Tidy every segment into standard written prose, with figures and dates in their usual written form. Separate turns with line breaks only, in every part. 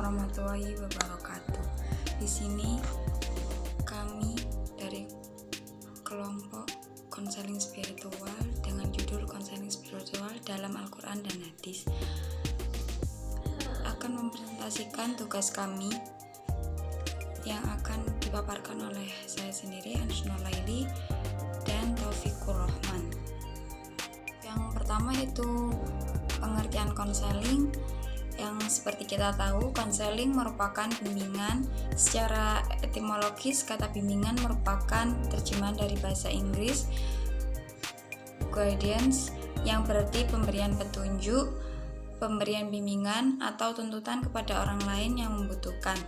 warahmatullahi wabarakatuh. Di sini kami dari kelompok konseling spiritual dengan judul konseling spiritual dalam Al-Quran dan Hadis akan mempresentasikan tugas kami yang akan dipaparkan oleh saya sendiri, Anis Nurlaili dan Taufikur Rahman. Yang pertama yaitu pengertian konseling. Yang seperti kita tahu, konseling merupakan bimbingan. Secara etimologis, kata bimbingan merupakan terjemahan dari bahasa Inggris guidance, yang berarti pemberian petunjuk, pemberian bimbingan atau tuntutan kepada orang lain yang membutuhkan.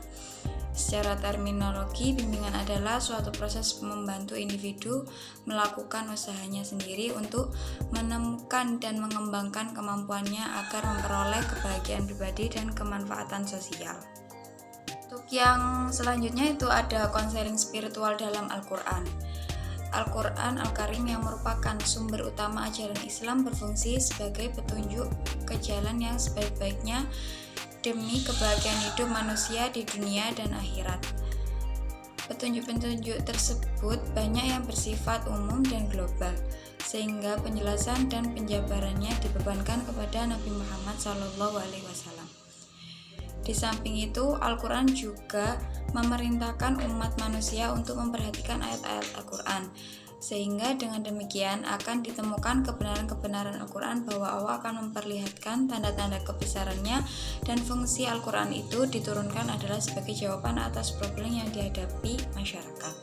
Secara terminologi, bimbingan adalah suatu proses membantu individu melakukan usahanya sendiri untuk menemukan dan mengembangkan kemampuannya agar memperoleh kebahagiaan pribadi dan kemanfaatan sosial. Untuk yang selanjutnya itu ada konseling spiritual dalam Al-Quran. Al-Quran Al-Karim yang merupakan sumber utama ajaran Islam berfungsi sebagai petunjuk ke jalan yang sebaik-baiknya demi kebahagiaan hidup manusia di dunia dan akhirat. Petunjuk-petunjuk tersebut banyak yang bersifat umum dan global, sehingga penjelasan dan penjabarannya dibebankan kepada Nabi Muhammad SAW. Di samping itu, Al-Quran juga memerintahkan umat manusia untuk memperhatikan ayat-ayat Al-Quran, sehingga dengan demikian akan ditemukan kebenaran-kebenaran Al-Quran bahwa Allah akan memperlihatkan tanda-tanda kebesarannya, dan fungsi Al-Quran itu diturunkan adalah sebagai jawaban atas problem yang dihadapi masyarakat.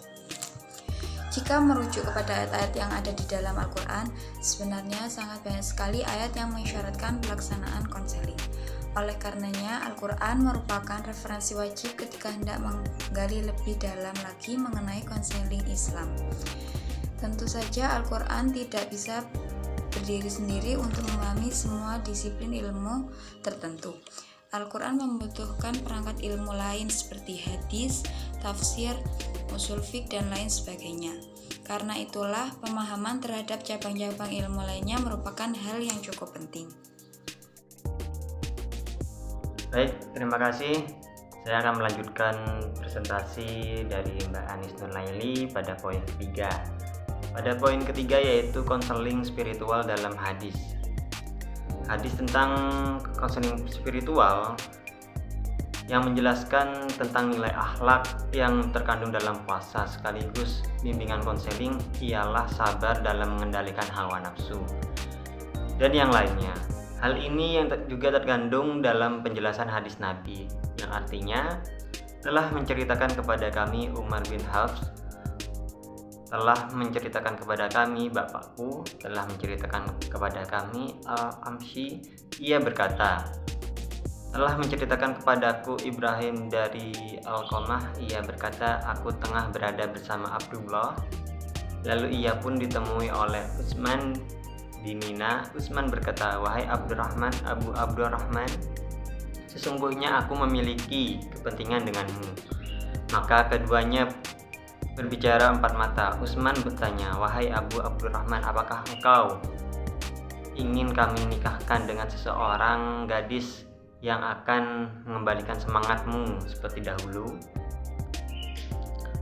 Jika merujuk kepada ayat-ayat yang ada di dalam Al-Quran, sebenarnya sangat banyak sekali ayat yang mensyaratkan pelaksanaan konseling. Oleh karenanya, Al-Quran merupakan referensi wajib ketika hendak menggali lebih dalam lagi mengenai konseling Islam. Tentu saja Al-Quran tidak bisa berdiri sendiri untuk memahami semua disiplin ilmu tertentu. Al-Quran membutuhkan perangkat ilmu lain seperti hadis, tafsir, usul fiqh, dan lain sebagainya. Karena itulah pemahaman terhadap cabang-cabang ilmu lainnya merupakan hal yang cukup penting.
Baik, terima kasih. Saya akan melanjutkan presentasi dari Mbak Anis Nurlaili pada poin ketiga. Pada poin ketiga yaitu konseling spiritual dalam hadis. Hadis tentang konseling spiritual yang menjelaskan tentang nilai akhlak yang terkandung dalam puasa, sekaligus bimbingan konseling ialah sabar dalam mengendalikan hawa nafsu dan yang lainnya. Hal ini yang juga terkandung dalam penjelasan hadis Nabi, yang artinya telah menceritakan kepada kami Umar bin Hafs, telah menceritakan kepada kami bapakku, telah menceritakan kepada kami Al-Amshi, ia berkata, telah menceritakan kepadaku Ibrahim dari Al-Qamah, ia berkata, aku tengah berada bersama Abdullah, lalu ia pun ditemui oleh Utsman di Mina. Utsman berkata, wahai Abdurrahman, Abu Abdurrahman, sesungguhnya aku memiliki kepentingan denganmu. Maka keduanya berbicara empat mata. Utsman bertanya, wahai Abu Abdurrahman, apakah engkau ingin kami nikahkan dengan seseorang gadis yang akan mengembalikan semangatmu seperti dahulu?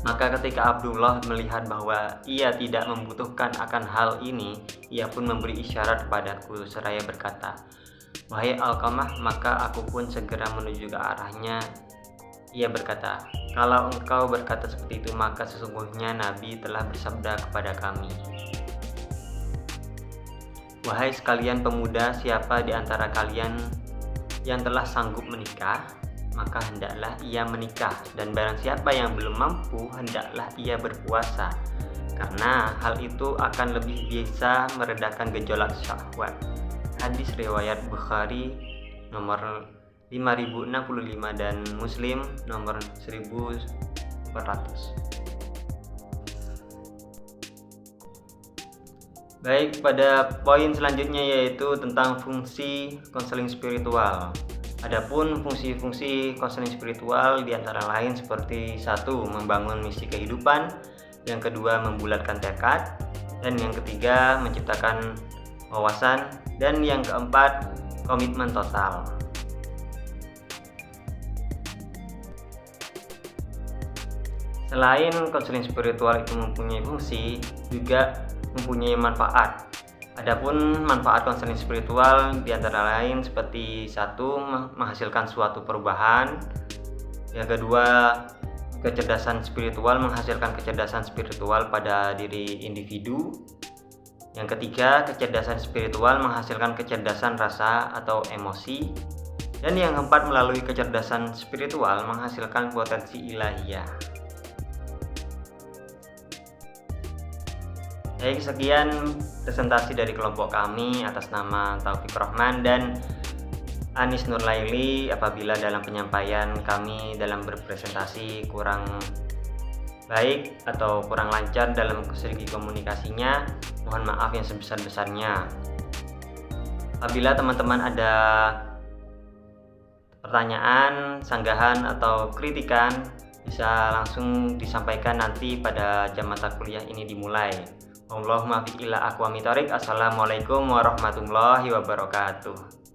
Maka ketika Abdullah melihat bahwa ia tidak membutuhkan akan hal ini, ia pun memberi isyarat kepadaku seraya berkata, wahai Al-Qamah, maka aku pun segera menuju ke arahnya. Ia berkata, kalau engkau berkata seperti itu, maka sesungguhnya Nabi telah bersabda kepada kami, wahai sekalian pemuda, siapa di antara kalian yang telah sanggup menikah, maka hendaklah ia menikah, dan barang siapa yang belum mampu, hendaklah ia berpuasa, karena hal itu akan lebih bisa meredakan gejolak syahwat. Hadis riwayat Bukhari nomor 5065 dan Muslim nomor 1400. Baik, pada poin selanjutnya yaitu tentang fungsi konseling spiritual. Adapun fungsi-fungsi konseling spiritual diantara lain seperti 1. Membangun misi kehidupan, yang kedua membulatkan tekad, dan yang ketiga menciptakan wawasan, dan yang keempat komitmen total. Selain konseling spiritual itu mempunyai fungsi, juga mempunyai manfaat. Adapun manfaat konseling spiritual diantara lain seperti satu, menghasilkan suatu perubahan. Yang kedua, kecerdasan spiritual menghasilkan kecerdasan spiritual pada diri individu. Yang ketiga, kecerdasan spiritual menghasilkan kecerdasan rasa atau emosi. Dan yang keempat, melalui kecerdasan spiritual menghasilkan potensi ilahiyah. Baik, sekian presentasi dari kelompok kami atas nama Taufik Rohman dan Anis Nurlaili. Apabila dalam penyampaian kami dalam berpresentasi kurang baik atau kurang lancar dalam segi komunikasinya, mohon maaf yang sebesar-besarnya. Apabila teman-teman ada pertanyaan, sanggahan atau kritikan, bisa langsung disampaikan nanti pada jam mata kuliah ini dimulai. Allahumma fiq ila aqwami thoriq. Assalamualaikum warahmatullahi wabarakatuh.